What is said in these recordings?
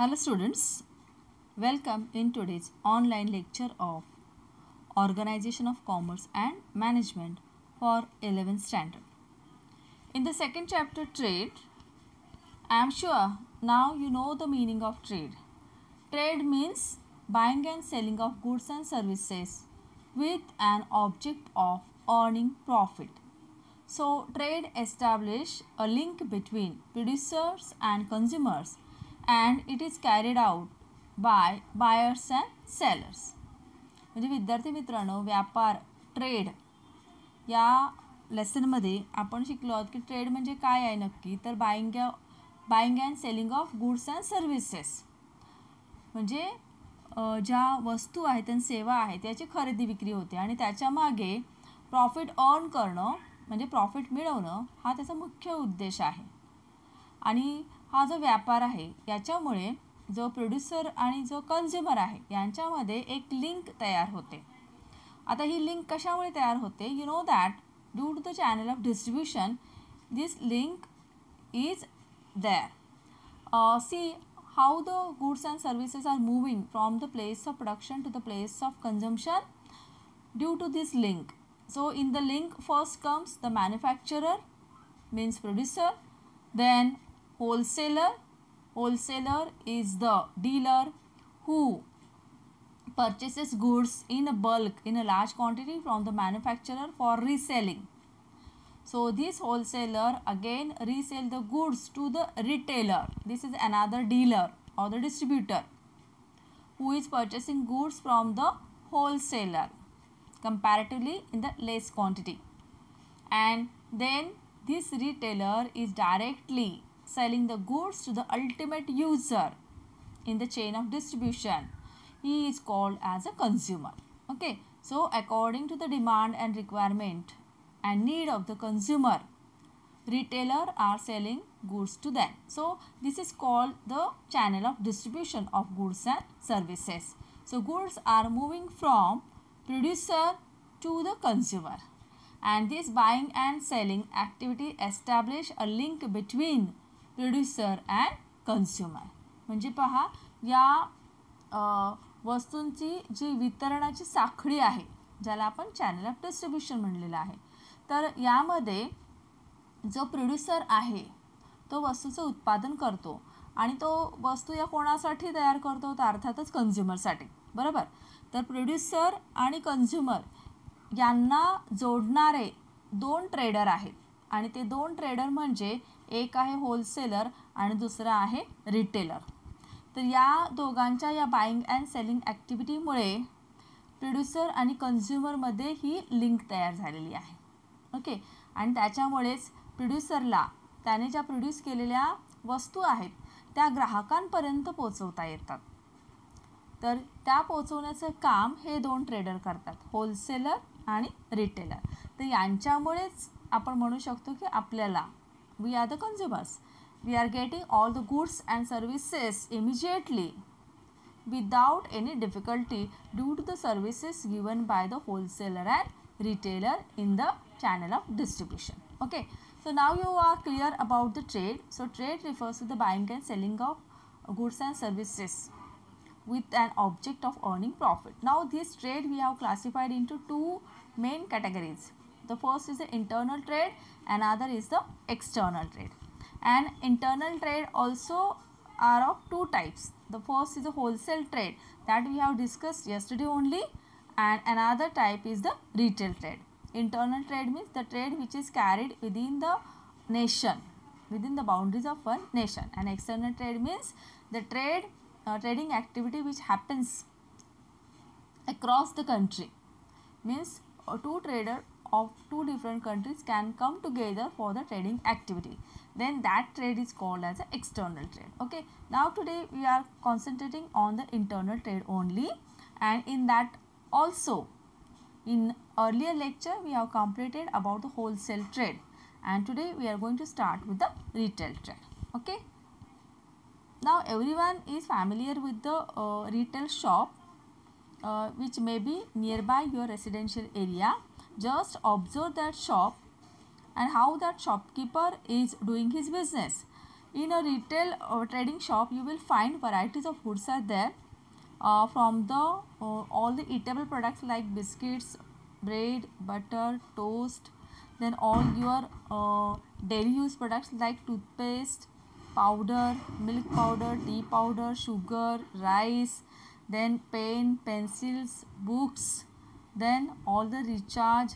Hello students, welcome in today's online lecture of Organization of Commerce and Management for 11th standard. In the second chapter trade, I am sure now you know the meaning of trade. Trade means buying and selling of goods and services with an object of earning profit. So trade establish a link between producers and consumers and it is carried out by buyers and sellers. म्हणजे विद्यार्थी मित्रांनो, व्यापार trade या लेसनमध्ये आपण शिकलो आहोत की trade म्हणजे काय आहे नक्की, तर buying and selling of goods and services, म्हणजे ज्या वस्तू आहेत आणि सेवा आहेत त्याची खरेदी विक्री होते आणि त्याच्या मागे प्रॉफिट अर्न करणं म्हणजे प्रॉफिट मिळवणं हा त्याचा मुख्य उद्देश आहे. आणि हा जो व्यापार आहे याच्यामुळे जो प्रोड्युसर आणि जो कन्झ्युमर आहे यांच्यामध्ये एक लिंक तयार होते. आता ही लिंक कशामुळे तयार होते? You know that due to the channel of distribution this link is there. See how the goods and services are moving from the place of production to the place of consumption due to this link. So in the link first comes the manufacturer, means producer, then wholesaler. Wholesaler is the dealer who purchases goods in a bulk, in a large quantity from the manufacturer for reselling. So this wholesaler again resell the goods to the retailer. This is another dealer or the distributor who is purchasing goods from the wholesaler comparatively in the less quantity. And then this retailer is directly selling the goods to the ultimate user in the chain of distribution. He is called as a consumer. Okay. So according to the demand and requirement and need of the consumer, retailer are selling goods to them. So this is called the channel of distribution of goods and services. So goods are moving from producer to the consumer, and this buying and selling activity establish a link between producer and consumer. म्हणजे पहा, या वस्तूंची जी वितरणाची साखळी आहे ज्याला आपण channel of distribution म्हणलेलं आहे, तर यामध्ये जो प्रोड्युसर आहे तो वस्तूचं उत्पादन करतो आणि तो वस्तू या कोणासाठी तयार करतो, तर अर्थातच कन्झ्युमरसाठी, बरोबर. तर प्रोड्युसर आणि कन्झ्युमर यांना जोडणारे दोन ट्रेडर आहेत आणि ते दोन ट्रेडर म्हणजे एक आहे होलसेलर आणि दुसरा आहे रिटेलर. तर या दोघांच्या या बाईंग अँड सेलिंग ॲक्टिव्हिटीमुळे प्रोड्युसर आणि कन्झ्युमरमध्ये ही लिंक तयार झालेली आहे. ओके. आणि त्याच्यामुळेच प्रोड्युसरला त्याने ज्या प्रोड्यूस केलेल्या वस्तू आहेत त्या ग्राहकांपर्यंत पोचवता येतात. तर त्या पोचवण्याचं काम हे दोन ट्रेडर करतात, होलसेलर आणि रिटेलर. तर यांच्यामुळेच आपण म्हणू शकतो की आपल्याला we are the consumers, we are getting all the goods and services immediately without any difficulty due to the services given by the wholesaler and retailer in the channel of distribution. Okay, so now you are clear about the trade. So trade refers to the buying and selling of goods and services with an object of earning profit. Now this trade we have classified into two main categories. The first is the internal trade, another is the external trade. And internal trade also are of two types. The first is the wholesale trade that we have discussed yesterday only, and another type is the retail trade. Internal trade means the trade which is carried within the nation, within the boundaries of one nation, and external trade means the trading activity which happens across the country. Means two traders of two different countries can come together for the trading activity, then that trade is called as an external trade. Okay, now today we are concentrating on the internal trade only, and in that also in earlier lecture we have completed about the wholesale trade, and today we are going to start with the retail trade. Okay, now everyone is familiar with the retail shop which may be nearby your residential area. Just observe that shop and how that shopkeeper is doing his business. In a retail trading shop, you will find varieties of goods are there, from the all the eatable products like biscuits, bread, butter, toast, then all your daily use products like toothpaste, powder, milk powder, tea powder, sugar, rice, then pen, pencils, books, then all the recharge,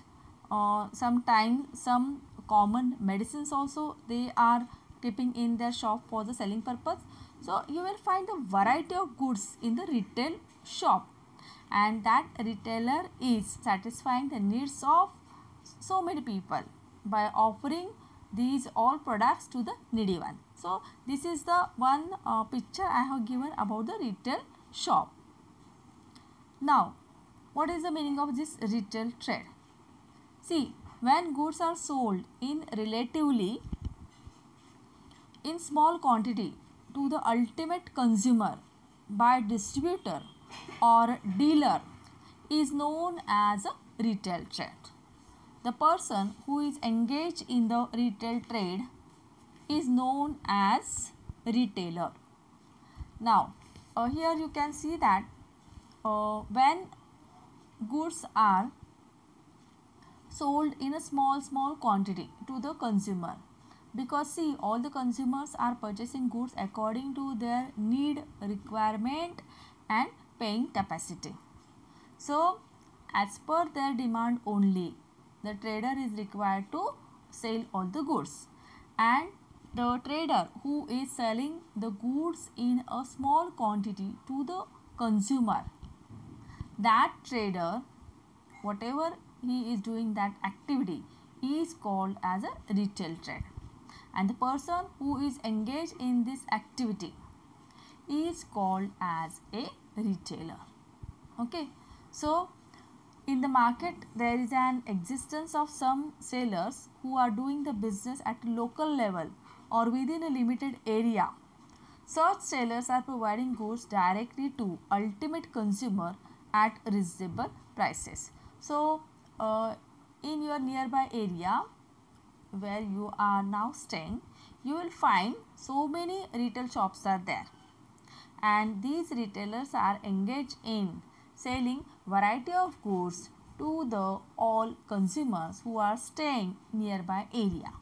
sometimes some common medicines also they are keeping in their shop for the selling purpose. So you will find a variety of goods in the retail shop, and that retailer is satisfying the needs of so many people by offering these all products to the needy one. So this is the one picture I have given about the retail shop. Now, what is the meaning of this retail trade? See, when goods are sold in relatively in small quantity to the ultimate consumer by distributor or dealer is known as a retail trade. The person who is engaged in the retail trade is known as retailer. Now, here you can see that when goods are sold in a small quantity to the consumer, because see, all the consumers are purchasing goods according to their need, requirement and paying capacity. So as per their demand only, the trader is required to sell all the goods, and the trader who is selling the goods in a small quantity to the consumer, that trader, whatever he is doing that activity, is called as a retail trade, and the person who is engaged in this activity is called as a retailer. Okay, so in the market there is an existence of some sellers who are doing the business at a local level or within a limited area. Such sellers are providing goods directly to ultimate consumer at reasonable prices. So in your nearby area where you are now staying, you will find so many retail shops are there, and these retailers are engaged in selling variety of goods to the all consumers who are staying nearby area.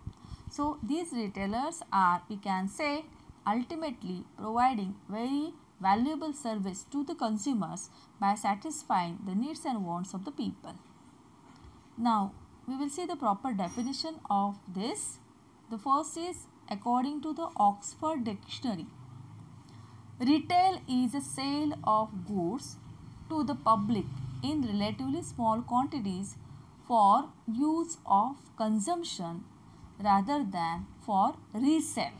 So these retailers are, we can say, ultimately providing very valuable service to the consumers by satisfying the needs and wants of the people. Now we will see the proper definition of this. The first is according to the Oxford Dictionary. Retail is a sale of goods to the public in relatively small quantities for use of consumption rather than for resale.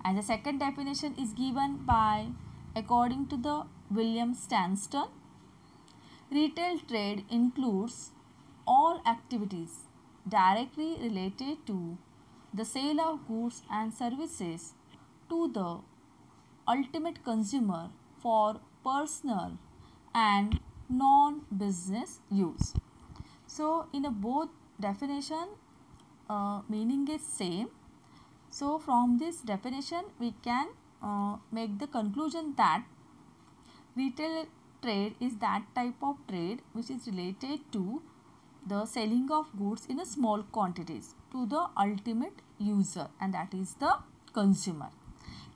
And the second definition is given by according to the William Stanston. Retail trade includes all activities directly related to the sale of goods and services to the ultimate consumer for personal and non-business use. So in a both definition meaning is same. So from this definition we can make the conclusion that retail trade is that type of trade which is related to the selling of goods in a small quantities to the ultimate user, and that is the consumer.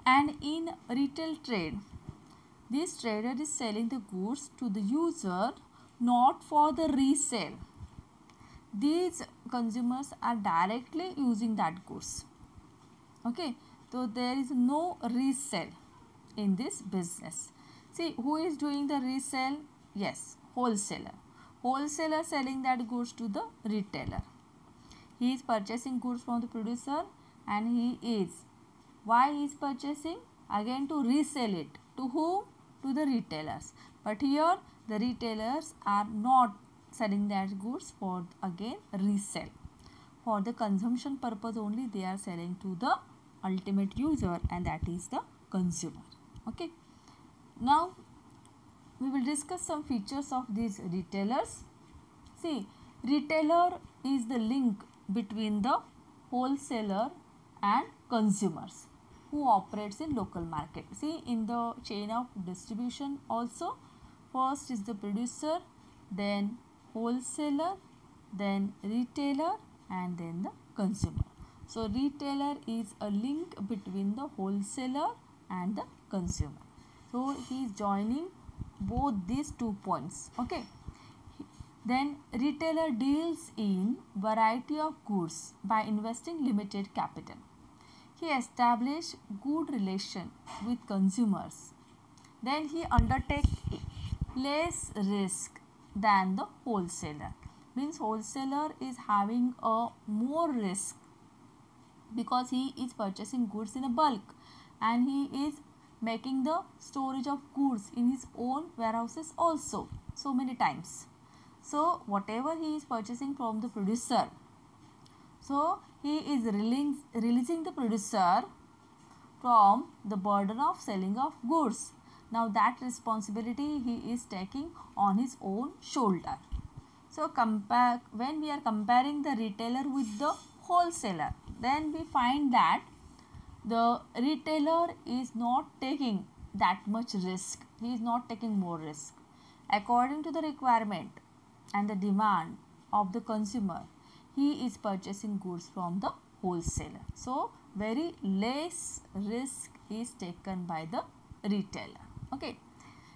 And in retail trade, this trader is selling the goods to the user not for the resale. These consumers are directly using that goods. Okay, so there is no resale in this business. See, who is doing the resale? Yes, wholesaler. Wholesaler selling that goods to the retailer. He is purchasing goods from the producer, and he is, why he is purchasing? Again to resell it. To whom? To the retailers. But here the retailers are not selling that goods for again resell. For the consumption purpose only they are selling to the ultimate user, and that is the consumer. Okay. Now we will discuss some features of these retailers. See, retailer is the link between the wholesaler and consumers who operates in local market. See, in the chain of distribution also, first is the producer, then wholesaler, then retailer, and then the consumer. So retailer is a link between the wholesaler and the consumer. So he is joining both these 2 points. Okay. Then retailer deals in variety of goods by investing limited capital. He established good relation with consumers. Then he undertakes less risk than the wholesaler. Means wholesaler is having a more risk because he is purchasing goods in a bulk and he is making the storage of goods in his own warehouses also so many times. So whatever he is purchasing from the producer, so he is releasing the producer from the burden of selling of goods. Now that responsibility he is taking on his own shoulder. So when we are comparing the retailer with the wholesaler, then we find that the retailer is not taking that much risk. He is not taking more risk. According to the requirement and the demand of the consumer, he is purchasing goods from the wholesaler. So very less risk is taken by the retailer. Okay.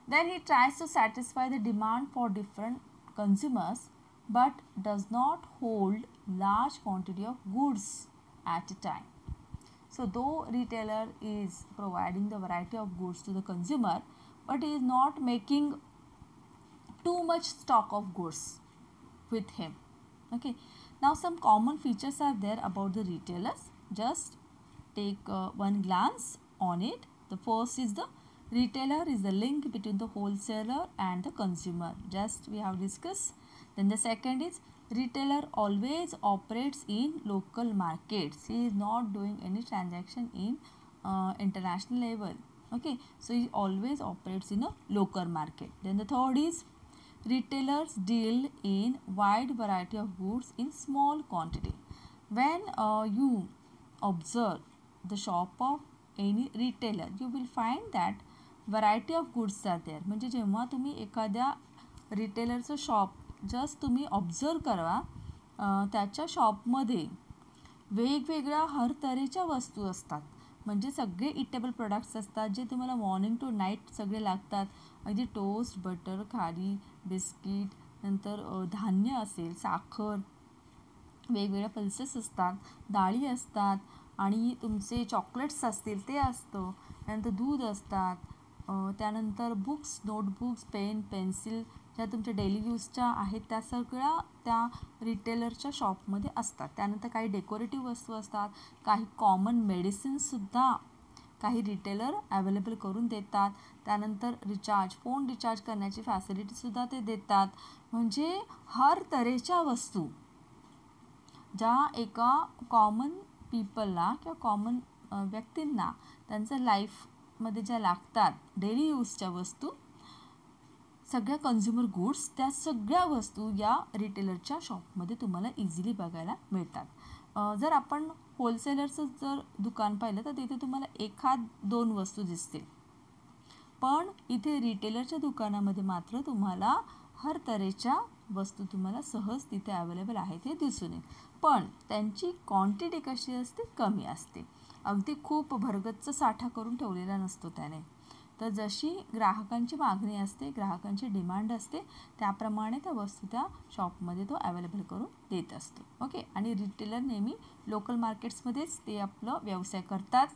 Then he tries to satisfy the demand for different consumers but does not hold large quantity of goods at a time. So though retailer is providing the variety of goods to the consumer, but he is not making too much stock of goods with him. Okay. Now some common features are there about the retailers. Just take one glance on it. The first is the retailer is the link between the wholesaler and the consumer. Just we have discussed. Then the second is retailer always operates in local markets. He is not doing any transaction in international level. Okay. So he always operates in a local market. Then the third is retailers deal in wide variety of goods in small quantity. When you observe the shop of any retailer, you will find that variety of goods are there. म्हणजे जेव्हा तुम्ही एखाद्या रिटेलरचं shop just तुम्ही observe करा, त्याच्या शॉपमध्ये वेगवेगळ्या हर तऱ्हेच्या वस्तू असतात. म्हणजे सगळे इटेबल प्रोडक्ट्स असतात जे तुम्हाला मॉर्निंग टू नाईट सगळे लागतात. अगदी टोस्ट, बटर, खारी, बिस्किट, नंतर धान्य असेल, साखर, वेगवेगळ्या पल्सेस असतात, डाळी असतात आणि तुमचे चॉकलेट्स असतील ते असतं. त्यानंतर दूध असतात, त्यानंतर बुक्स, नोटबुक्स, पेन, पेन्सिल ज्या तुमच्या डेली यूजच्या आहेत त्या सगळ्या त्या रिटेलरच्या शॉपमध्ये असतात. त्यानंतर काही डेकोरेटिव्ह वस्तू असतात, काही कॉमन मेडिसिन्ससुद्धा काही रिटेलर अवेलेबल करून देतात. त्यानंतर फोन रिचार्ज करण्याची फॅसिलिटीसुद्धा ते देतात. म्हणजे हर तऱ्हेच्या वस्तू ज्या एका कॉमन पीपलला किंवा कॉमन व्यक्तींना त्यांचं लाईफमध्ये ज्या लागतात डेली यूजच्या वस्तू, सगळ्या कन्झ्युमर गुड्स, त्या सगळ्या वस्तू या रिटेलरच्या शॉपमध्ये तुम्हाला इझिली बघायला मिळतात. जर आपण होलसेलरचं जर दुकान पाहिलं तर तिथे तुम्हाला 1-2 वस्तू दिसतील, पण इथे रिटेलरच्या दुकानामध्ये मात्र तुम्हाला हर तऱ्हेच्या वस्तू तुम्हाला सहज तिथे अवेलेबल आहेत हे दिसून येईल. पण त्यांची क्वांटिटी कशी असते, कमी असते. अगदी खूप भरगच्च साठा करून ठेवलेला नसतो त्याने. तर जशी ग्राहकांची मागणी असते, ग्राहकांची डिमांड असते, त्याप्रमाणे त्या वस्तू त्या शॉपमध्ये तो अवेलेबल करून देत असतो. ओके. आणि रिटेलर नेहमी लोकल मार्केट्समध्येच ते आपलं व्यवसाय करतात.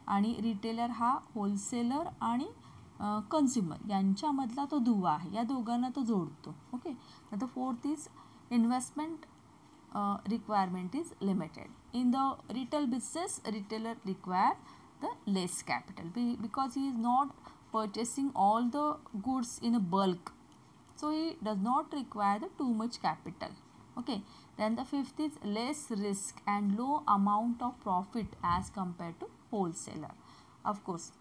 आणि रिटेलर हा होलसेलर आणि कन्झ्युमर यांच्यामधला तो दुवा आहे. या दोघांना तो जोडतो. ओके. तर fourth is investment requirement is limited. In the retail business, retailer require the less capital because he is not purchasing all the goods in a bulk, so he does not require the too much capital. Okay. Then the fifth is less risk and low amount of profit as compared to wholesaler. Of course,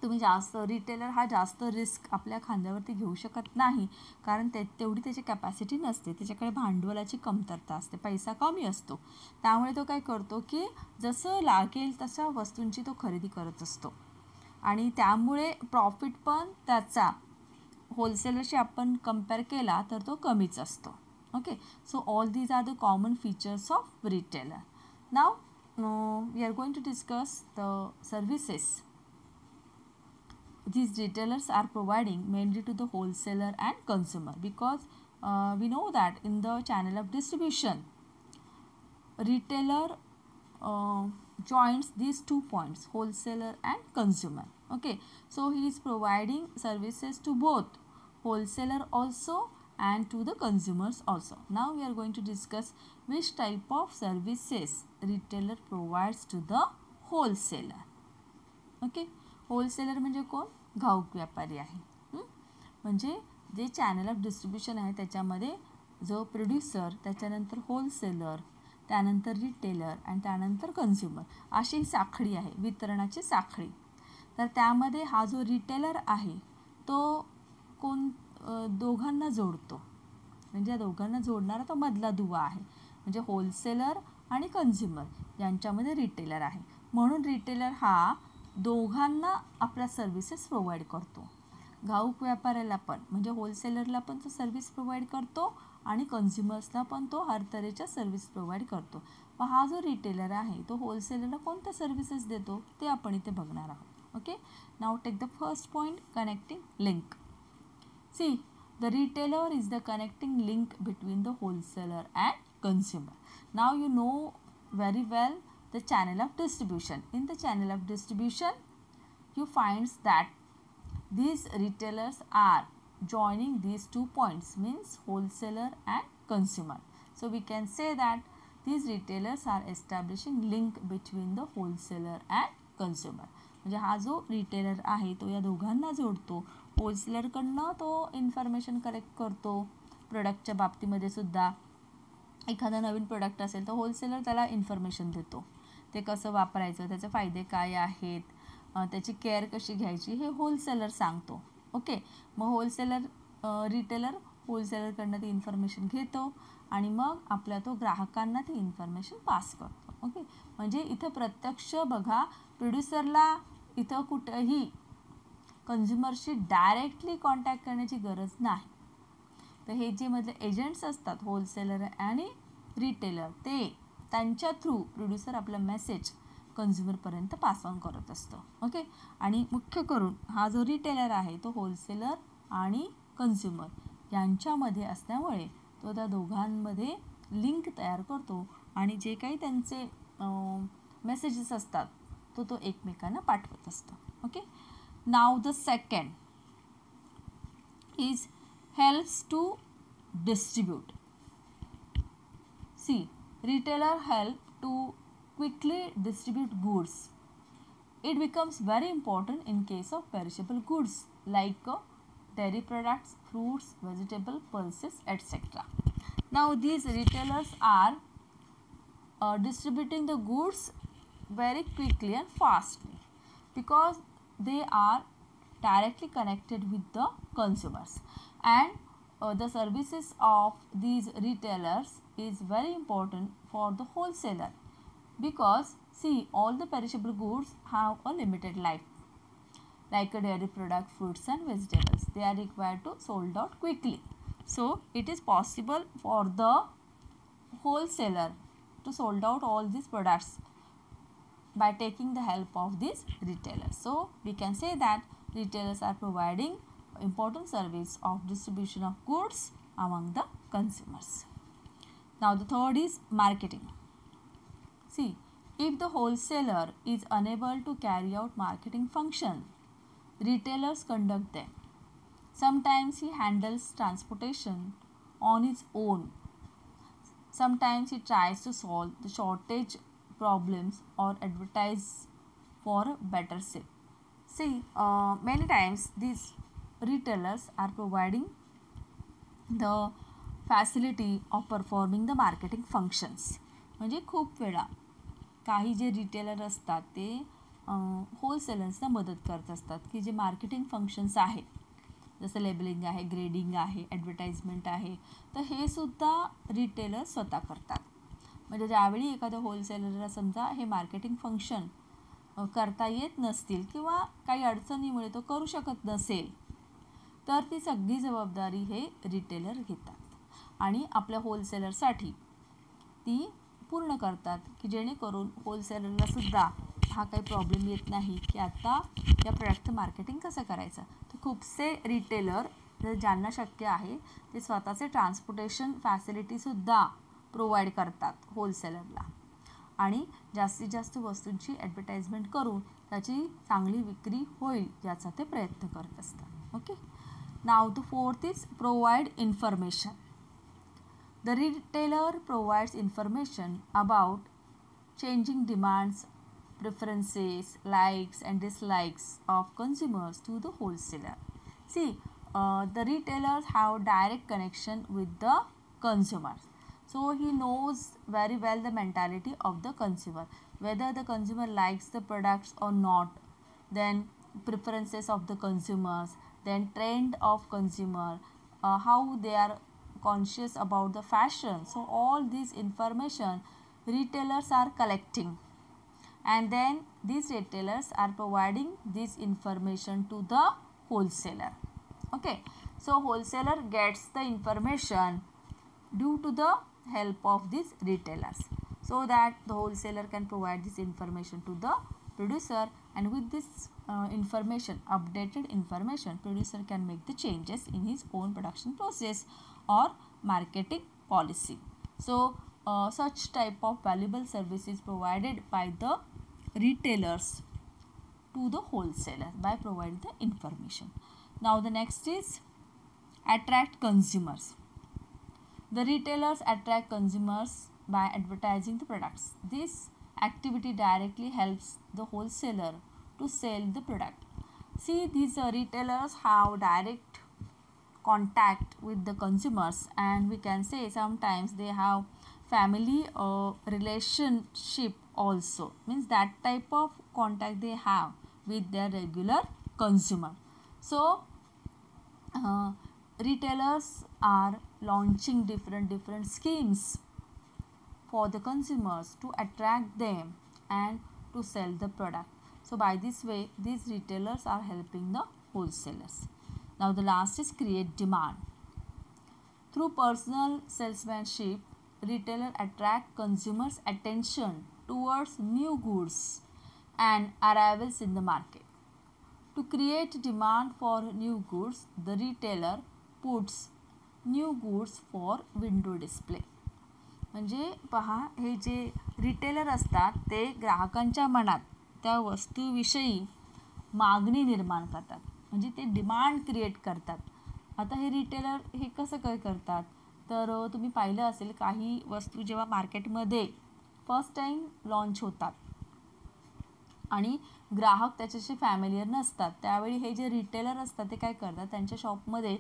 तुम्ही जास्त retailer हा जास्त risk आपल्या खांद्यावरती घेऊ शकत नाही, कारण तेवढी त्याची कॅपॅसिटी नसते, त्याच्याकडे भांडवलाची कमतरता असते, पैसा कमी असतो. त्यामुळे तो काय करतो की जसं लागेल तशा वस्तूंची तो खरेदी करत असतो आणि त्यामुळे प्रॉफिट पण त्याचा होलसेलरशी आपण कंपेअर केला तर तो कमीच असतो. Okay, so all these are the common features of retailer. Now we are going to discuss the services these retailers are providing mainly to the wholesaler and consumer, because we know that in the channel of distribution retailer joins these 2 points, wholesaler and consumer. Okay, so he is providing services to both wholesaler also and to the consumers also. Now we are going to discuss which type of services retailer provides to the wholesaler. Okay, wholesaler म्हणजे कोण? घाऊक व्यापारी आहे. म्हणजे जे channel of distribution आहे त्याच्यामध्ये जो प्रोड्युसर, त्याच्यानंतर होलसेलर, त्यानंतर रिटेलर आणि त्यानंतर कन्झ्युमर अशी ही साखळी आहे, वितरणाची साखळी. तर त्यामध्ये हा जो रिटेलर आहे तो दोघांना जोडतो, म्हणजे या दोघांना जोडणारा तो मधला दुवा आहे. म्हणजे होलसेलर आणि कन्झ्युमर यांच्यामध्ये रिटेलर आहे. म्हणून रिटेलर हा दोघांना आपल्या सर्व्हिसेस प्रोव्हाइड करतो. घाऊक व्यापाऱ्याला पण म्हणजे होलसेलरला पण तो सर्व्हिस प्रोव्हाइड करतो आणि कन्झ्युमर्सला पण तो हर तऱ्हेच्या सर्व्हिस प्रोव्हाइड करतो. पण हा जो रिटेलर आहे तो होलसेलरला कोणत्या सर्व्हिसेस देतो ते आपण इथे बघणार आहोत. Okay, now take the first point, connecting link. See, the retailer is the connecting link between the wholesaler and consumer. Now you know very well the channel of distribution. In the channel of distribution you finds that these retailers are joining these 2 points, means wholesaler and consumer. So we can say that these retailers are establishing link between the wholesaler and consumer. म्हणजे हा जो retailer आहे तो या दोघांना जोडतो. होलसेलरकडनं तो information collect करतो प्रोडक्टच्या बाबतीमध्ये सुद्धा. एखादा नवीन प्रोडक्ट असेल तर होलसेलर त्याला इन्फॉर्मेशन देतो, ते कसं वापरायचं, त्याचे फायदे काय आहेत, त्याची केअर कशी घ्यायची हे होलसेलर सांगतो. ओके, मग रिटेलर होलसेलरकडनं ती इन्फॉर्मेशन घेतो आणि मग आपल्या तो ग्राहकांना ती इन्फॉर्मेशन पास करतो. ओके, म्हणजे इथं प्रत्यक्ष बघा, प्रोड्युसरला इथं कुठंही कन्झ्युमरशी डायरेक्टली कॉन्टॅक्ट करण्याची गरज नाही. तर हे जे मधले एजंट्स असतात होलसेलर आणि रिटेलर, ते त्यांच्या थ्रू प्रोड्युसर आपला मेसेज कन्झ्युमरपर्यंत पास ऑन करत असतो. ओके, आणि मुख्य करून हा जो रिटेलर आहे तो होलसेलर आणि कन्झ्युमर यांच्यामध्ये असल्यामुळे तो त्या दोघांमध्ये लिंक तयार करतो आणि जे काही त्यांचे मेसेजेस असतात तो एकमेकांना पाठवत असतो. Okay, now the second is helps to distribute. See, retailer help to quickly distribute goods. It becomes very important in case of perishable goods like dairy products, fruits, vegetable, pulses, etc. Now these retailers are distributing the goods very quickly and fastly because they are directly connected with the consumers. And the services of these retailers is very important for the wholesaler, because see, all the perishable goods have a limited life, like a dairy product, fruits and vegetables. They are required to sold out quickly. So it is possible for the wholesaler to sold out all these products by taking the help of these retailers. So we can say that retailers are providing important service of distribution of goods among the consumers. Now the third is marketing. See, if the wholesaler is unable to carry out marketing function, retailers conduct them. Sometimes he handles transportation on his own. Sometimes he tries to solve the shortage problems or advertise for a better sale. See, many times these retailers are providing the facility of performing the marketing functions. म्हणजे खूप वेळा काही जे retailer असतात ते होलसेलर्सना मदत करत असतात की जे मार्केटिंग फंक्शन्स आहेत, जसं लेबलिंग आहे, ग्रेडिंग आहे, ॲडव्हर्टाइजमेंट आहे, तर हे सुद्धा रिटेलर स्वतः करतात. म्हणजे ज्यावेळी एखाद्या होलसेलरला समजा हे मार्केटिंग फंक्शन करता येत नसतील किंवा काही अडचणीमुळे तो करू शकत नसेल, तर ती सगळी जबाबदारी हे रिटेलर घेतात आणि आपल्या होलसेलरसाठी ती पूर्ण करतात की जेणेकरून होलसेलरलासुद्धा हा काही प्रॉब्लेम येत नाही की आता या प्रोडक्टचं मार्केटिंग कसं करायचं. तर खूपसे रिटेलर ज्यांना शक्य आहे ते स्वतःचे ट्रान्सपोर्टेशन फॅसिलिटीसुद्धा प्रोव्हाइड करतात होलसेलरला आणि जास्तीत जास्त वस्तूंची ॲडव्हर्टाइजमेंट करून त्याची चांगली विक्री होईल याचा ते प्रयत्न करत असतात. Okay. Now the fourth is provide information. The retailer provides information about changing demands, preferences, likes and dislikes of consumers to the wholesaler. See, the retailers have direct connection with the consumers. So he knows very well the mentality of the consumer, whether the consumer likes the products or not, then preferences of the consumers, then trend of consumer, how they are conscious about the fashion. So all these information retailers are collecting, and then these retailers are providing this information to the wholesaler. Okay, so wholesaler gets the information due to the help of these retailers, so that the wholesaler can provide this information to the producer, and with this information, updated information, producer can make the changes in his own production process or marketing policy. So such type of valuable service is provided by the retailers to the wholesaler by providing the information. Now the next is attract consumers. The retailers attract consumers by advertising the products. This activity directly helps the wholesaler to sell the product. See, these retailers have direct contact with the consumers, and we can say sometimes they have family relationship also, means that type of contact they have with their regular consumer. So retailers are launching different schemes for the consumers to attract them and to sell the product. So by this way, these retailers are helping the wholesalers. Now the last is create demand. Through personal salesmanship, retailer attract consumers' attention towards new goods and arrivals in the market. To create demand for new goods, the retailer puts new goods for window display. म्हणजे पहा, हे जे retailer असतात ते ग्राहकांच्या मनात त्या वस्तूविषयी मागणी निर्माण करतात, म्हणजे ते डिमांड क्रिएट करतात. आता हे रिटेलर हे कसं काय करतात, तर तुम्ही पाहिलं असेल काही वस्तू जेव्हा मार्केटमध्ये फर्स्ट टाईम लॉन्च होतात आणि ग्राहक त्याच्याशी फॅमिलियर नसतात, त्यावेळी हे जे रिटेलर असतात ते काय करतात, त्यांच्या शॉपमध्ये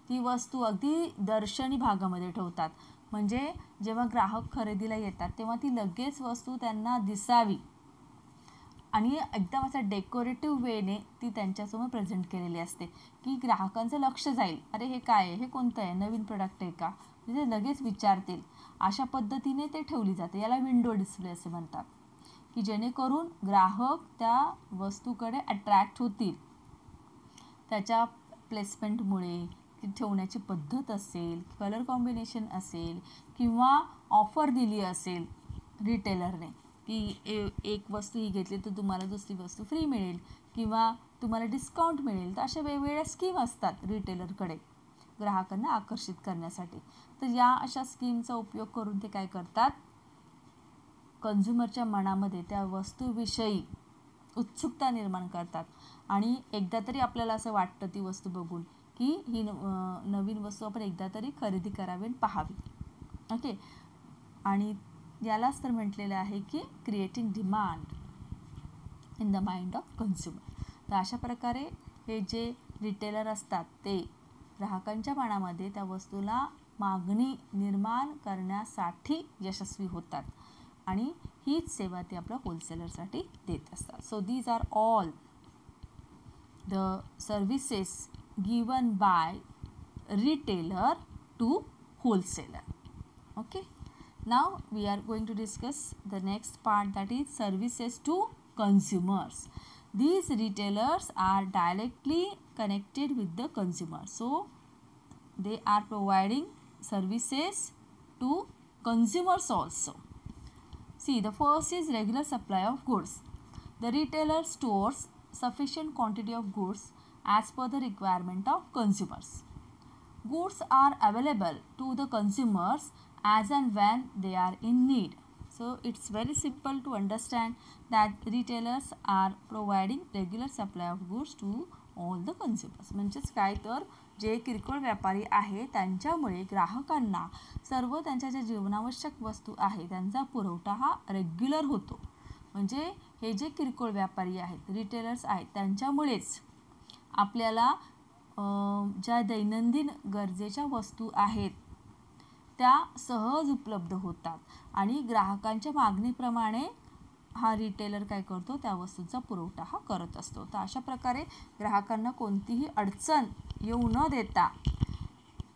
ती वस्तू अगदी दर्शनी भागामध्ये ठेवतात. म्हणजे जेव्हा ग्राहक खरेदीला येतात तेव्हा ती लगेच वस्तू त्यांना दिसावी आणि एकदम असं डेकोरेटिव्ह वेने ती त्यांच्यासमोर प्रेझेंट केलेली असते की ग्राहकांचं लक्ष जाईल, अरे हे काय आहे, हे कोणतं आहे, नवीन प्रोडक्ट आहे का, म्हणजे लगेच विचारतील. अशा पद्धतीने ते ठेवली जाते. याला विंडो डिस्प्ले असे म्हणतात, की जेणेकरून ग्राहक त्या वस्तूकडे अट्रॅक्ट होतील. त्याच्या प्लेसमेंटमुळे, ती ठेवण्याची पद्धत असेल, कलर कॉम्बिनेशन असेल किंवा ऑफर दिली असेल रिटेलरने की एक वस्तू ही घेतली तर तुम्हाला दुसरी वस्तू फ्री मिळेल किंवा तुम्हाला डिस्काउंट मिळेल. तर अशा वेगवेगळ्या स्कीम असतात रिटेलरकडे ग्राहकांना आकर्षित करण्यासाठी. तर या अशा स्कीमचा उपयोग करून ते काय करतात, कन्झ्युमरच्या मनामध्ये त्या वस्तूविषयी उत्सुकता निर्माण करतात आणि एकदा तरी आपल्याला असं वाटतं ती वस्तू बघून की ही नवीन वस्तू आपण एकदा तरी खरेदी करावी आणि पाहावी. ओके, आणि यालाच तर म्हटलेलं आहे की creating demand in the mind of consumer. तर अशा प्रकारे हे जे रिटेलर असतात ते ग्राहकांच्या मनामध्ये त्या वस्तूला मागणी निर्माण करण्यासाठी यशस्वी होतात आणि हीच सेवा ते आपल्या होलसेलरसाठी देत असतात. So these are all the services given by retailer to wholesaler. Okay, now we are going to discuss the next part, that is services to consumers. These retailers are directly connected with the consumer, so they are providing services to consumers also. See, the first is regular supply of goods. The retailer stores sufficient quantity of goods as per the requirement of consumers. Goods are available to the consumers as and when they are in need. So it's very simple to understand that retailers are providing regular supply of goods to all the consumers. म्हणजेच काय तर जे किरकोळ व्यापारी आहे त्यांच्यामुळे ग्राहकांना सर्व त्यांच्या ज्या जीवनावश्यक वस्तू आहे त्यांचा पुरवठा हा रेग्युलर होतो. म्हणजे हे जे किरकोळ व्यापारी आहेत, रिटेलर्स आहेत, त्यांच्यामुळेच आपल्याला ज्या दैनंदिन गरजेच्या वस्तू आहेत त्या सहज उपलब्ध होतात आणि ग्राहकांच्या मागणीप्रमाणे हा रिटेलर काय करतो, त्या वस्तूंचा पुरवठा हा करत असतो. तर अशा प्रकारे ग्राहकांना कोणतीही अडचण येऊ न देता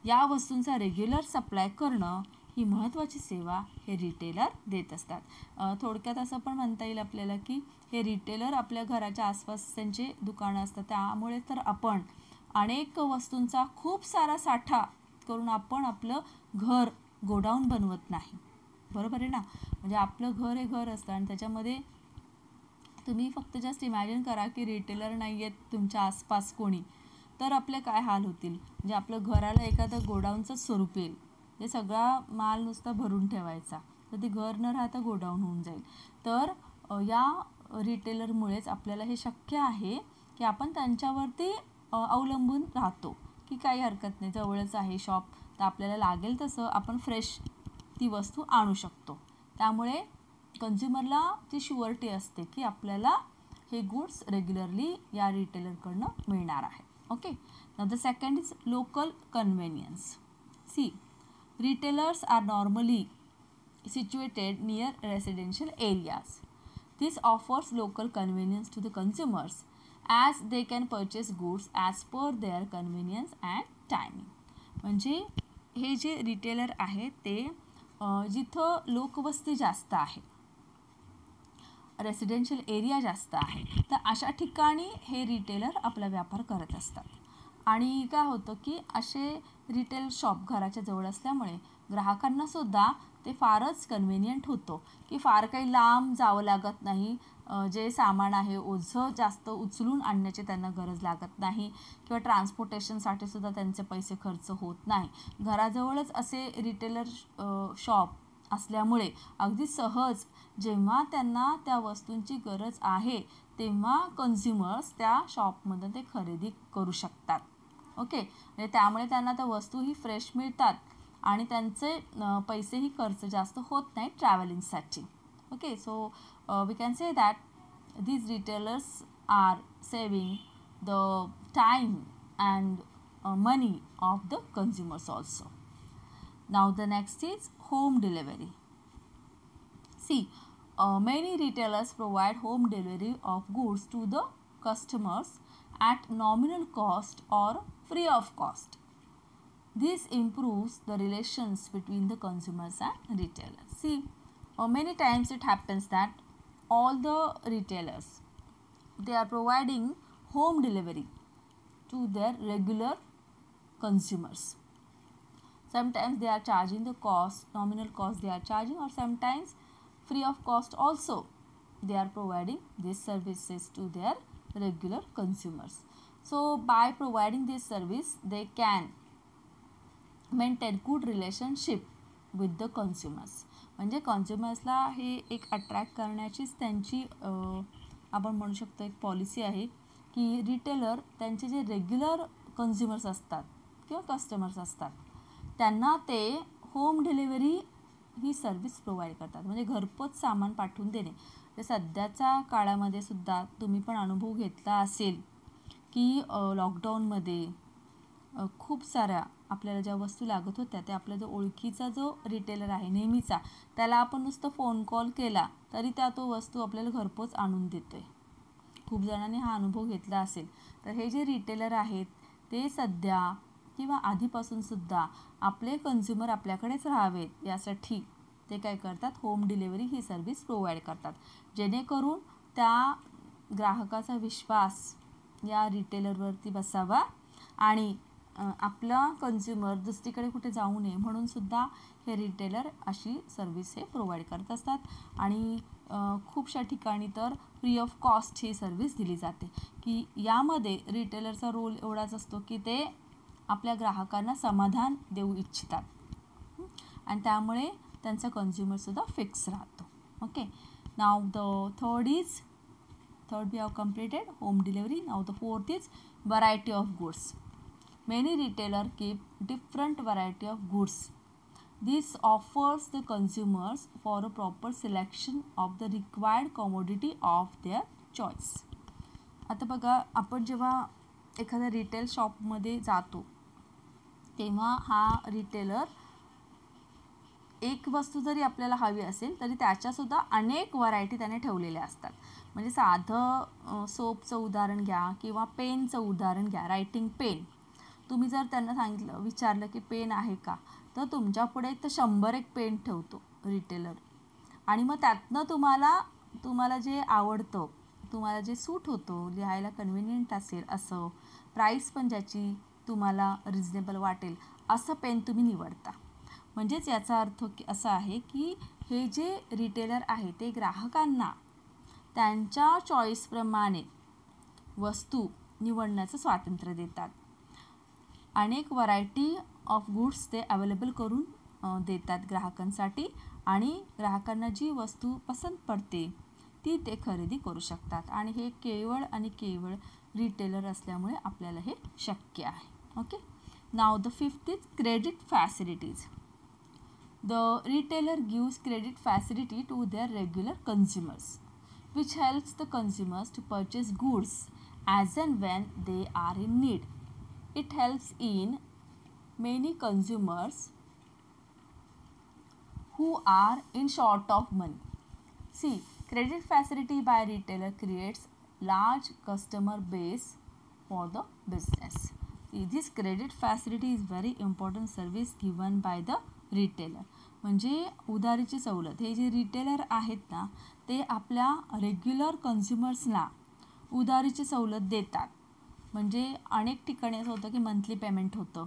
या वस्तूंचा रेग्युलर सप्लाय करणं ही महत्त्वाची सेवा हे रिटेलर देत असतात. थोडक्यात असं पण म्हणता येईल आपल्याला की हे रिटेलर आपल्या घराच्या आसपास त्यांचे दुकानं असतात, त्यामुळे तर आपण अनेक वस्तूंचा खूप सारा साठा करून आपण आपलं घर गोडाऊन बनवत नाही, बरोबर आहे ना. म्हणजे आपलं घर हे घर असतं आणि त्याच्यामध्ये तुम्ही फक्त जस्ट इमॅजिन करा की रिटेलर नाही आहेत तुमच्या आसपास कोणी, तर आपले काय हाल होतील. म्हणजे आपलं घराला एखादं गोडाऊनचंच स्वरूप येईल, हे सगळा माल नुसता भरून ठेवायचा, तर ते घर न राहता गोडाऊन होऊन जाईल. तर या रिटेलरमुळेच आपल्याला हे शक्य आहे की आपण त्यांच्यावरती अवलंबून राहतो की काही हरकत नाही, जवळच आहे शॉप, तर आपल्याला लागेल तसं आपण फ्रेश ती वस्तू आणू शकतो. त्यामुळे कन्झ्युमरला ती शुअरिटी असते की आपल्याला हे गुड्स रेग्युलरली या रिटेलरकडनं मिळणार आहे. Okay, now the second is local convenience. See, retailers are normally situated near residential areas. This offers local convenience to the consumers as they can purchase goods as per their convenience and timing. म्हणजे हे जे retailer आहे ते जिथं लोकवस्ती जास्त आहे, residential area जास्त आहे, तर अशा ठिकाणी हे रिटेलर आपला व्यापार करत असतात. आणि काय होतं की असे रिटेल शॉप घराच्या जवळ असल्यामुळे ग्राहकांनासुद्धा ते फारच कन्व्हिनियंट होतं की फार काही लांब जावं लागत नाही, जे सामान आहे ओझं जास्त उचलून आणण्याची त्यांना गरज लागत नाही किंवा ट्रान्सपोर्टेशनसाठी सुद्धा त्यांचे पैसे खर्च होत नाही. घराजवळच असे रिटेलर शॉप असल्यामुळे अगदी सहज जेव्हा त्यांना त्या वस्तूंची गरज आहे तेव्हा कन्झ्युमर्स त्या शॉपमधून ते खरेदी करू शकतात. ओके, म्हणजे त्यामुळे त्यांना त्या वस्तू ही फ्रेश मिळतात आणि त्यांचे पैसेही खर्च जास्त होत नाही ट्रॅव्हलिंगसाठी. Okay, so we can say that these retailers are saving the time and money of the consumers also. Now the next is home delivery. See, many retailers provide home delivery of goods to the customers at nominal cost or free of cost. This improves the relations between the consumers and retailers. See, many times it happens that all the retailers, they are providing home delivery to their regular consumers. Sometimes they are charging the cost, nominal cost they are charging, or sometimes free of cost also they are providing these services to their regular consumers. So by providing this service they can maintain good relationship with the consumers. म्हणजे कन्झ्युमर्सला हे एक attract करण्याचीच त्यांची आपण म्हणू शकतो एक policy आहे की रिटेलर त्यांचे जे रेग्युलर कन्झ्युमर्स असतात किंवा कस्टमर्स असतात त्यांना ते होम डिलिव्हरी ही सर्विस प्रोव्हाइड करतात. म्हणजे घरपोच सामान पाठवून देणे. तर सध्याच्या काळामध्ये सुद्धा तुम्ही पण अनुभव घेतला असेल की लॉकडाऊनमध्ये खूप साऱ्या आपल्याला ज्या वस्तू लागत होत्या ते आपला जो ओळखीचा जो रिटेलर आहे नेहमीचा, त्याला आपण नुसतं फोन कॉल केला तरी त्या तो वस्तू आपल्याला घरपोच आणून देतोय. खूप जणांनी हा अनुभव घेतला असेल. तर हे जे रिटेलर आहेत ते सध्या किंवा आधीपासूनसुद्धा आपले कन्झ्युमर आपल्याकडेच राहावेत यासाठी ते काय करतात, होम डिलिव्हरी ही सर्व्हिस प्रोव्हाइड करतात, जेणेकरून त्या ग्राहकाचा विश्वास या रिटेलरवरती बसावा आणि आपला कन्झ्युमर दुसरीकडे कुठे जाऊ नये म्हणूनसुद्धा हे रिटेलर अशी सर्व्हिस हे प्रोव्हाइड करत असतात. आणि खूपशा ठिकाणी तर free of cost he service दिली जाते, की यामध्ये रिटेलरचा रोल एवढाच असतो की ते आपल्या ग्राहकांना समाधान देऊ इच्छितात आणि त्यामुळे त्यांचा कन्झ्युमरसुद्धा फिक्स राहतो. Okay, now the third we have completed home delivery. Now the fourth is variety of goods. Many retailers keep different variety of goods. This offers the consumers for a proper selection of the required commodity of their choice. आता बघा, आपण जेव्हा एखाद्या retail शॉपमध्ये जातो तेव्हा हा retailer एक वस्तू जरी आपल्याला हवी असेल तरी त्याच्यासुद्धा अनेक व्हरायटी त्याने ठेवलेल्या असतात. म्हणजे साधं सोपचं उदाहरण घ्या किंवा पेनचं उदाहरण घ्या, रायटिंग पेन. तुम्ही जर त्यांना विचारलं की पेन आहे का, तर तुमच्या पुढे तर 100 पेन ठेवतो रिटेलर आणि मग त्यातनं तुम्हाला जे आवडतं, तुम्हाला जे सूट होतं, लिहायला कन्व्हिनियंट असेल असं, प्राईस पण ज्याची तुम्हाला रिजनेबल वाटेल असं पेन तुम्ही निवडता. म्हणजेच याचा अर्थ असा आहे की हे जे रिटेलर आहे ते ग्राहकांना त्यांच्या चॉईसप्रमाणे वस्तू निवडण्याचं स्वातंत्र्य देतात. अनेक व्हरायटी ऑफ गुड्स ते अवेलेबल करून देतात ग्राहकांसाठी आणि ग्राहकांना जी वस्तू पसंत पडते ती ते खरेदी करू शकतात आणि हे केवळ आणि केवळ रिटेलर असल्यामुळे आपल्याला हे शक्य आहे. Okay, now the fifth is credit facilities. The retailer gives credit facility to their regular consumers, which helps the consumers to purchase goods as and when they are in need. It helps in many consumers who are in short of money. See, credit facility by retailer creates large customer base for the business. See, this credit facility is very important service given by the retailer. म्हणजे उधारीची सवलत, हे जे retailer आहेत ना ते आपल्या regular कन्झ्युमर्सना उधारीची सवलत देतात. म्हणजे अनेक ठिकाणी असं होतं की मंथली पेमेंट होतं,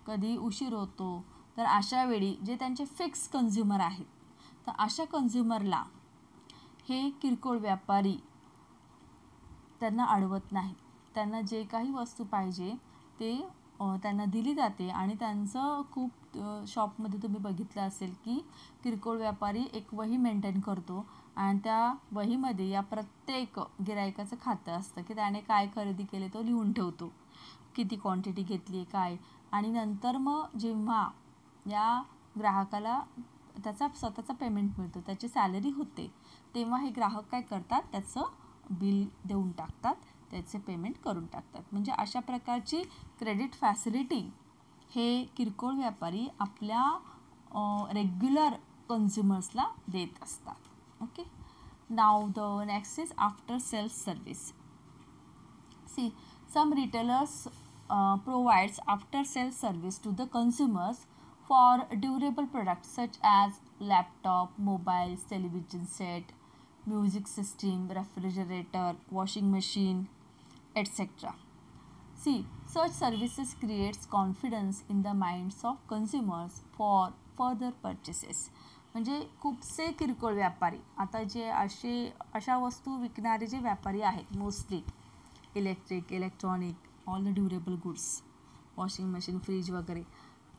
कधी उशीर होतो. तर अशा वेळी जे त्यांचे फिक्स कन्झ्युमर आहेत तर अशा कन्झ्युमरला हे किरकोळ व्यापारी त्यांना अडवत नाहीत. त्यांना जे काही वस्तू पाहिजे ते त्यांना दिली जाते आणि त्यांचं खूप शॉपमध्ये तुम्ही बघितलं असेल की किरकोळ व्यापारी एक वही मेंटेन करतो आणि त्या वहीमध्ये या प्रत्येक गिरायकाचं खातं असतं की त्याने काय खरेदी केले तो लिहून ठेवतो, किती क्वांटिटी घेतली आहे काय. आणि नंतर मग जेव्हा या ग्राहकाला त्याचा स्वतःचा पेमेंट मिळतो, त्याची सॅलरी होते, तेव्हा हे ग्राहक काय करतात, त्याचं बिल देऊन टाकतात, त्याचे पेमेंट करून टाकतात. म्हणजे अशा प्रकारची क्रेडिट फॅसिलिटी हे किरकोळ व्यापारी आपल्या रेग्युलर कन्झ्युमर्सला देत असतात. Okay, now the next is after sales service. See, some retailers provides after sales service to the consumers for durable products such as laptop, mobiles, television set, music system, refrigerator, washing machine, etc. See, such services creates confidence in the minds of consumers for further purchases. म्हणजे खूपसे किरकोळ व्यापारी आता जे अशा वस्तू विकणारे जे व्यापारी आहेत, mostly electric, electronic, all the durable goods, washing machine, fridge वगैरे,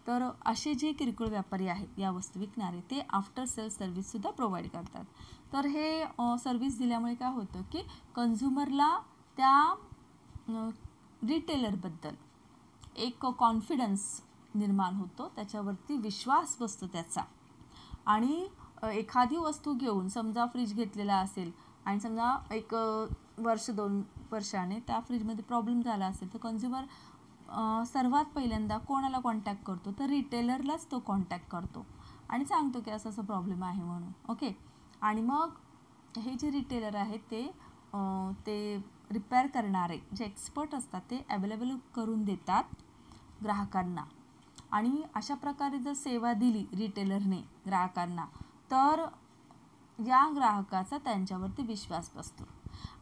तर असे जे किरकोळ व्यापारी आहेत या वस्तू विकणारे ते आफ्टर सेल्स सर्व्हिससुद्धा प्रोव्हाइड करतात. तर हे सर्व्हिस दिल्यामुळे काय होतं की कन्झ्युमरला त्या रिटेलरबद्दल एक कॉन्फिडन्स निर्माण होतो, त्याच्यावरती विश्वास बसतो त्याचा. आणि एखादी वस्तू घेऊन समजा फ्रीज घेतलेला असेल आणि समजा एक वर्ष 2 वर्षाने त्या फ्रीजमध्ये प्रॉब्लेम झाला असेल तर कन्झ्युमर सर्वात पहिल्यांदा कोणाला कॉन्टॅक्ट करतो, तर रिटेलरलाच तो कॉन्टॅक्ट करतो आणि सांगतो की असं असं प्रॉब्लेम आहे म्हणून. ओके. आणि मग हे जे रिटेलर आहेत ते रिपेअर करणारे जे एक्सपर्ट असतात ते अवेलेबल करून देतात ग्राहकांना. आणि अशा प्रकारे जर सेवा दिली रिटेलरने ग्राहकांना, तर या ग्राहकाचा त्यांच्यावरती विश्वास बसतो.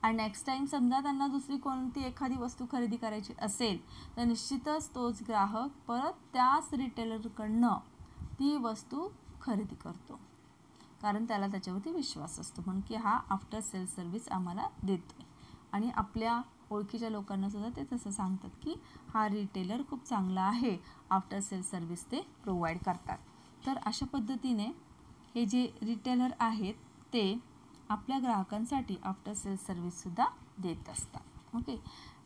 आणि नेक्स्ट टाईम समजा त्यांना दुसरी कोणती एखादी वस्तू खरेदी करायची असेल, तर निश्चितच तोच ग्राहक परत त्याच रिटेलरकडनं ती वस्तू खरेदी करतो, कारण त्याला त्याच्यावरती विश्वास असतो, म्हणून की हा आफ्टर सेल सर्व्हिस आम्हाला देतो. आणि आपल्या ओळखीच्या लोकांना सुद्धा ते तसं सांगतात की हा रिटेलर खूप चांगला आहे, आफ्टर सेल सर्व्हिस ते प्रोव्हाइड करतात. तर अशा पद्धतीने हे जे रिटेलर आहेत ते आपल्या ग्राहकांसाठी आफ्टर सेल सर्व्हिससुद्धा देत असतात. Okay.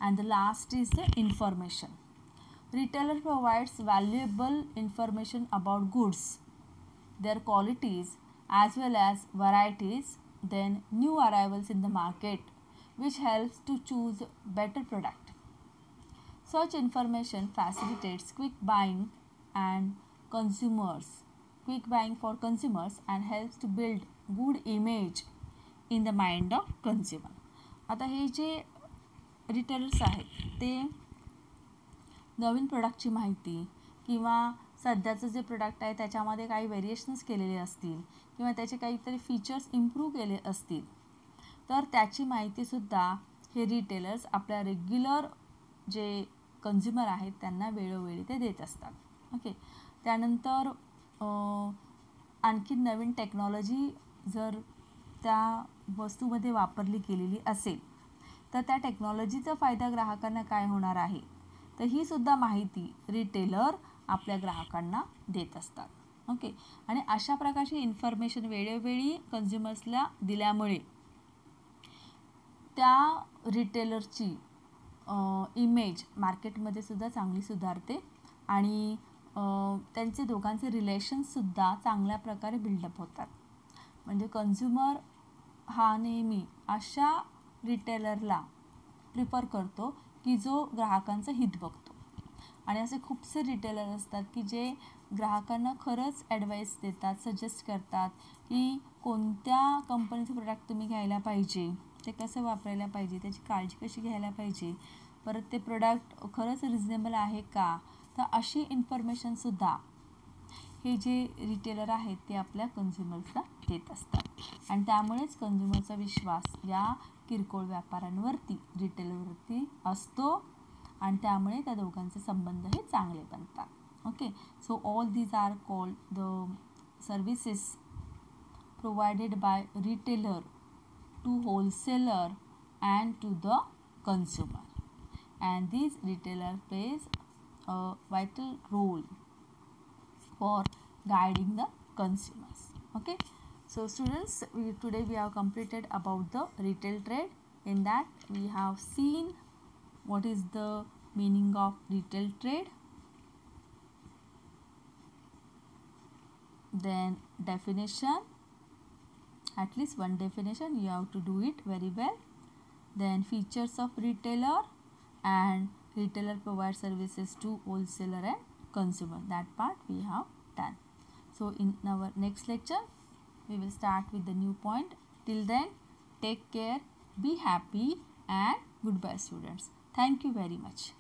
And the last is the information. Retailer provides valuable information about goods, their qualities as well as varieties, then new arrivals in the market, which helps to choose better product. Such information facilitates quick buying for consumers and helps to build good image in the mind of consumer. आता हे जे retailers आहेत ते नवीन प्रोडक्टची माहिती किंवा सध्याचं जे प्रोडक्ट आहे त्याच्यामध्ये काही व्हेरिएशन्स केलेले असतील किंवा त्याचे काहीतरी फीचर्स इम्प्रूव्ह केले असतील, तर त्याची माहितीसुद्धा हे रिटेलर्स आपल्या रेग्युलर जे कन्झ्युमर आहेत त्यांना वेळोवेळी ते देत असतात. ओके. त्यानंतर आणखी नवीन टेक्नॉलॉजी जर त्या वस्तूमध्ये वापरली गेलेली असेल, तर त्या टेक्नॉलॉजीचा फायदा ग्राहकांना काय होणार आहे, तर ही सुद्धा माहिती रिटेलर आपल्या ग्राहकांना देत असतात. ओके. आणि अशा प्रकारची इन्फॉर्मेशन वेळोवेळी कन्झ्युमर्सला दिल्यामुळे त्या रिटेलरची इमेज मार्केटमध्ये सुद्धा चांगली सुधारते आणि त्यांचे दोघांचे रिलेशन्ससुद्धा चांगल्या प्रकारे बिल्डअप होतात. म्हणजे कन्झ्युमर हा नेहमी अशा रिटेलरला प्रिफर करतो की जो ग्राहकांचं हित बघतो. आणि असे खूपसे रिटेलर असतात की जे ग्राहकांना खरंच ॲडवाईस देतात, सजेस्ट करतात की कोणत्या कंपनीचं प्रोडक्ट तुम्ही घ्यायला पाहिजे, ते कसं वापरायला पाहिजे, त्याची काळजी कशी घ्यायला पाहिजे, परत ते प्रोडक्ट खरंच रिजनेबल आहे का. तर अशी इन्फॉर्मेशनसुद्धा हे जे रिटेलर आहेत ते आपल्या कन्झ्युमर्सला देत असतात. आणि त्यामुळेच कन्झ्युमरचा विश्वास या किरकोळ व्यापाऱ्यांवरती रिटेलरवरती असतो आणि त्यामुळे त्या दोघांचे संबंध हे चांगले बनतात. Okay. So all these are called the services provided by retailer to wholesaler and to the consumer, and these retailer plays a vital role for guiding the consumers. Okay. So students, today we have completed about the retail trade. In that we have seen what is the meaning of retail trade, then definition, at least one definition you have to do it very well, then features of retailer, and retailer provides services to wholesaler and consumer. That part we have done. So in our next lecture we will start with the new point. Till then, take care, be happy, and goodbye students. Thank you very much.